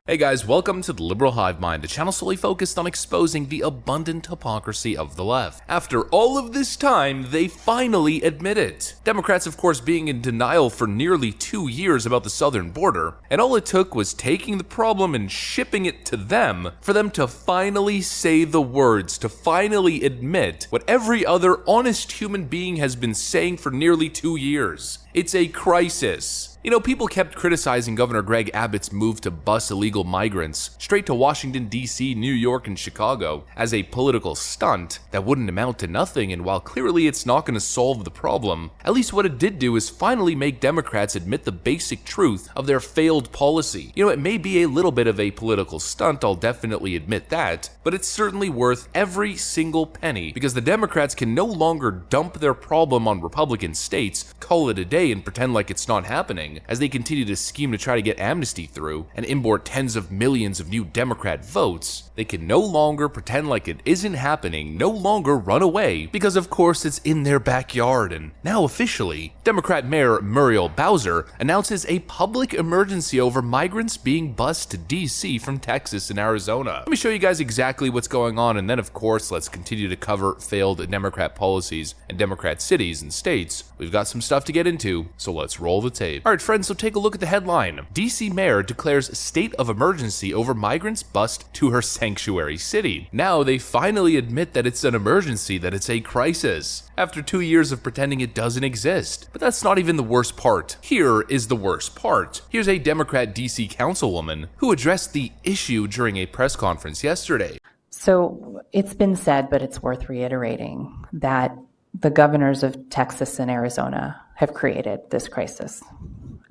Hey guys, welcome to the Liberal Hive Mind, a channel solely focused on exposing the abundant hypocrisy of the left. After all of this time, they finally admit it. Democrats, of course, being in denial for nearly 2 years about the southern border, and all it took was taking the problem and shipping it to them for them to finally say the words, to finally admit what every other honest human being has been saying for nearly 2 years. It's a crisis. You know, people kept criticizing Governor Greg Abbott's move to bus illegal migrants straight to Washington, D.C., New York, and Chicago as a political stunt that wouldn't amount to nothing, and while clearly it's not going to solve the problem, at least what it did do is finally make Democrats admit the basic truth of their failed policy. You know, it may be a little bit of a political stunt, I'll definitely admit that, but it's certainly worth every single penny because the Democrats can no longer dump their problem on Republican states, call it a day, and pretend like it's not happening, as they continue to scheme to try to get amnesty through and import tens of millions of new Democrat votes. They can no longer pretend like it isn't happening, no longer run away, because of course it's in their backyard. And now officially, Democrat Mayor Muriel Bowser announces a public emergency over migrants being bused to DC from Texas and Arizona. Let me show you guys exactly what's going on, and then of course let's continue to cover failed Democrat policies and Democrat cities and states. We've got some stuff to get into, so let's roll the tape. Alright friends, so take a look at the headline. DC mayor declares state of emergency over migrants bust to her sanctuary city. Now they finally admit that it's an emergency, that it's a crisis, after 2 years of pretending it doesn't exist. But that's not even the worst part. Here is the worst part. Here's a Democrat DC councilwoman who addressed the issue during a press conference yesterday. So it's been said, but it's worth reiterating, that the governors of Texas and Arizona have created this crisis.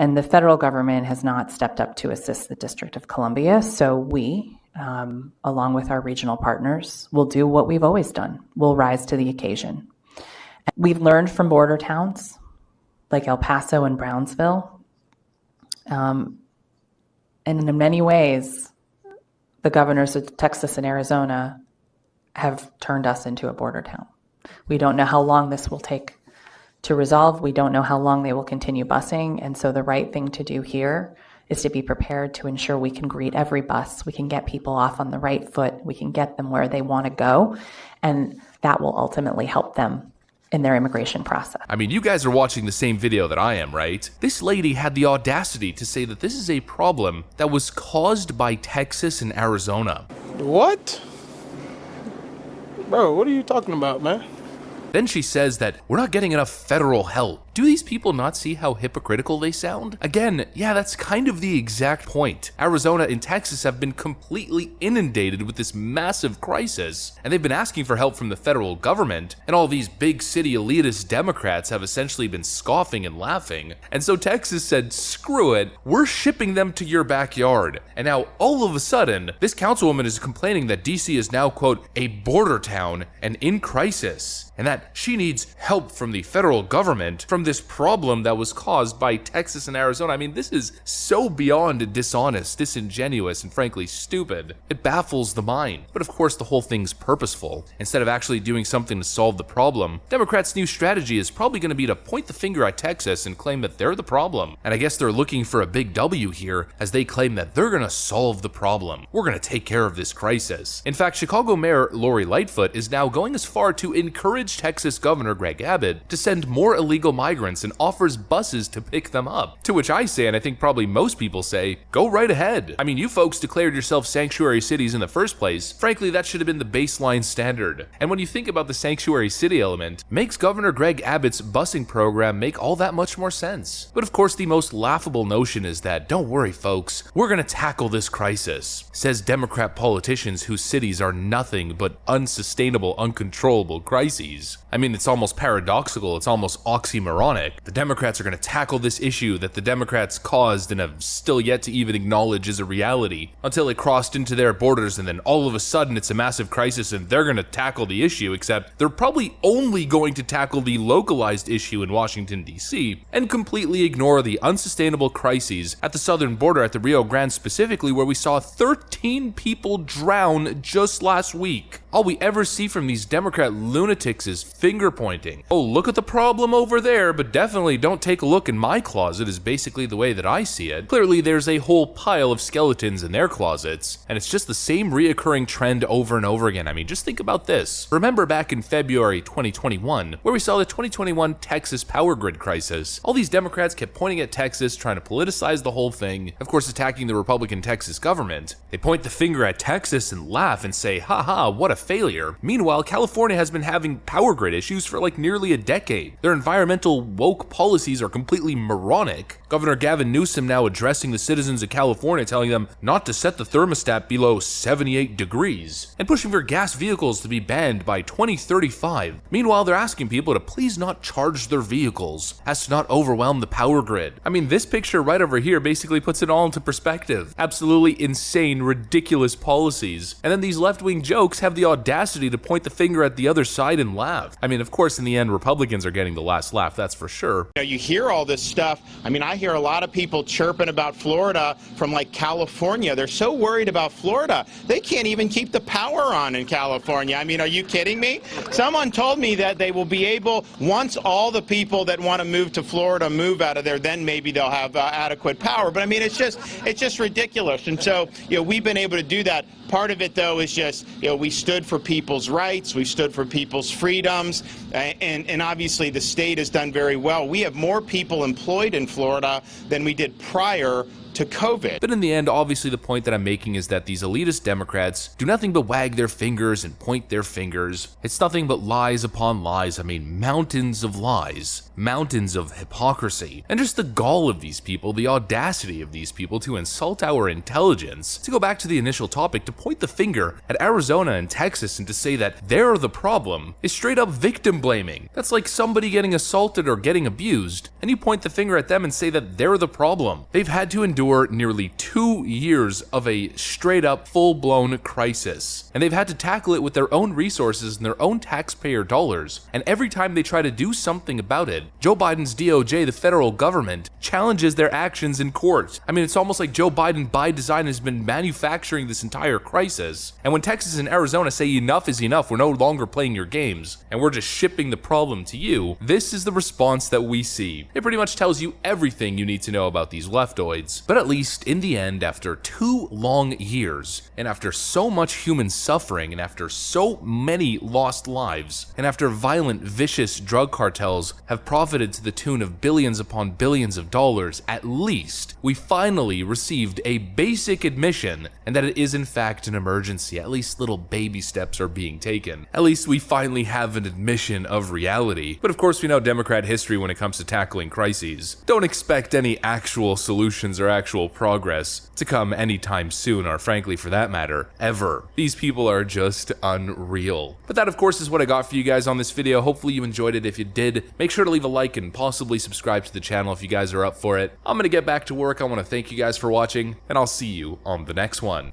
And the federal government has not stepped up to assist the District of Columbia. So we, along with our regional partners, will do what we've always done. We'll rise to the occasion. We've learned from border towns like El Paso and Brownsville. And in many ways, the governors of Texas and Arizona have turned us into a border town. We don't know how long this will take to resolve. We don't know how long they will continue busing. And so the right thing to do here is to be prepared to ensure we can greet every bus. We can get people off on the right foot. We can get them where they want to go. And that will ultimately help them in their immigration process. I mean, you guys are watching the same video that I am, right? This lady had the audacity to say that this is a problem that was caused by Texas and Arizona. What? Bro, what are you talking about, man? Then she says that we're not getting enough federal help. Do these people not see how hypocritical they sound? Again, yeah, that's kind of the exact point. Arizona and Texas have been completely inundated with this massive crisis, and they've been asking for help from the federal government, and all these big city elitist Democrats have essentially been scoffing and laughing. And so Texas said, screw it, we're shipping them to your backyard. And now, all of a sudden, this councilwoman is complaining that DC is now, quote, a border town and in crisis, and that she needs help from the federal government from this problem that was caused by Texas and Arizona. I mean, this is so beyond dishonest, disingenuous, and frankly stupid. It baffles the mind. But of course, the whole thing's purposeful. Instead of actually doing something to solve the problem, Democrats' new strategy is probably going to be to point the finger at Texas and claim that they're the problem. And I guess they're looking for a big W here as they claim that they're going to solve the problem. We're going to take care of this crisis. In fact, Chicago Mayor Lori Lightfoot is now going as far to encourage Texas Governor Greg Abbott to send more illegal migrants and offers buses to pick them up. To which I say, and I think probably most people say, go right ahead. I mean, you folks declared yourselves sanctuary cities in the first place. Frankly, that should have been the baseline standard. And when you think about the sanctuary city element, makes Governor Greg Abbott's busing program make all that much more sense. But of course, the most laughable notion is that, don't worry folks, we're gonna tackle this crisis, says Democrat politicians whose cities are nothing but unsustainable, uncontrollable crises. I mean, it's almost paradoxical, it's almost oxymoronic. The Democrats are going to tackle this issue that the Democrats caused and have still yet to even acknowledge as a reality until it crossed into their borders, and then all of a sudden it's a massive crisis and they're going to tackle the issue, except they're probably only going to tackle the localized issue in Washington, D.C. and completely ignore the unsustainable crises at the southern border at the Rio Grande specifically, where we saw 13 people drown just last week. All we ever see from these Democrat lunatics is finger pointing. Oh, look at the problem over there, but definitely don't take a look in my closet is basically the way that I see it. Clearly, there's a whole pile of skeletons in their closets, and it's just the same reoccurring trend over and over again. I mean, just think about this. Remember back in February 2021, where we saw the 2021 Texas power grid crisis. All these Democrats kept pointing at Texas, trying to politicize the whole thing, of course attacking the Republican Texas government. They point the finger at Texas and laugh and say, haha, what a failure. Meanwhile, California has been having power grid issues for like nearly a decade. Their environmental woke policies are completely moronic. Governor Gavin Newsom now addressing the citizens of California, telling them not to set the thermostat below 78 degrees, and pushing for gas vehicles to be banned by 2035. Meanwhile, they're asking people to please not charge their vehicles, as to not overwhelm the power grid. I mean, this picture right over here basically puts it all into perspective. Absolutely insane, ridiculous policies. And then these left-wing jokes have the audacity to point the finger at the other side and laugh. I mean, of course, in the end, Republicans are getting the last laugh, that's for sure. You hear all this stuff. I mean, I hear a lot of people chirping about Florida from like California. They're so worried about Florida, they can't even keep the power on in California. I mean, are you kidding me? Someone told me that they will be able, once all the people that want to move to Florida move out of there, then maybe they'll have adequate power. But I mean, it's just ridiculous. And so, we've been able to do that. Part of it, though, is just, we stood for people's rights, we stood for people's freedoms, and obviously the state has done very well. We have more people employed in Florida than we did prior to COVID. But in the end, obviously the point that I'm making is that these elitist Democrats do nothing but wag their fingers and point their fingers. It's nothing but lies upon lies. I mean, mountains of lies, mountains of hypocrisy, and just the gall of these people, the audacity of these people to insult our intelligence. To go back to the initial topic, to point the finger at Arizona and Texas and to say that they're the problem is straight up victim blaming. That's like somebody getting assaulted or getting abused, and you point the finger at them and say that they're the problem. They've had to endure nearly 2 years of a straight up full-blown crisis, and they've had to tackle it with their own resources and their own taxpayer dollars. And every time they try to do something about it, Joe Biden's DOJ, the federal government, challenges their actions in court. I mean, it's almost like Joe Biden by design has been manufacturing this entire crisis. And when Texas and Arizona say enough is enough, we're no longer playing your games and we're just shipping the problem to you, this is the response that we see. It pretty much tells you everything you need to know about these leftoids. But at least in the end, after 2 long years, and after so much human suffering, and after so many lost lives, and after violent, vicious drug cartels have profited to the tune of billions upon billions of dollars, at least we finally received a basic admission, and that it is in fact an emergency. At least little baby steps are being taken. At least we finally have an admission of reality. But of course, we know Democrat history when it comes to tackling crises. Don't expect any actual solutions or actual progress to come anytime soon, or frankly, for that matter, ever. These people are just unreal. But that, of course, is what I got for you guys on this video. Hopefully you enjoyed it. If you did, make sure to leave a like and possibly subscribe to the channel if you guys are up for it. I'm gonna get back to work. I want to thank you guys for watching, and I'll see you on the next one.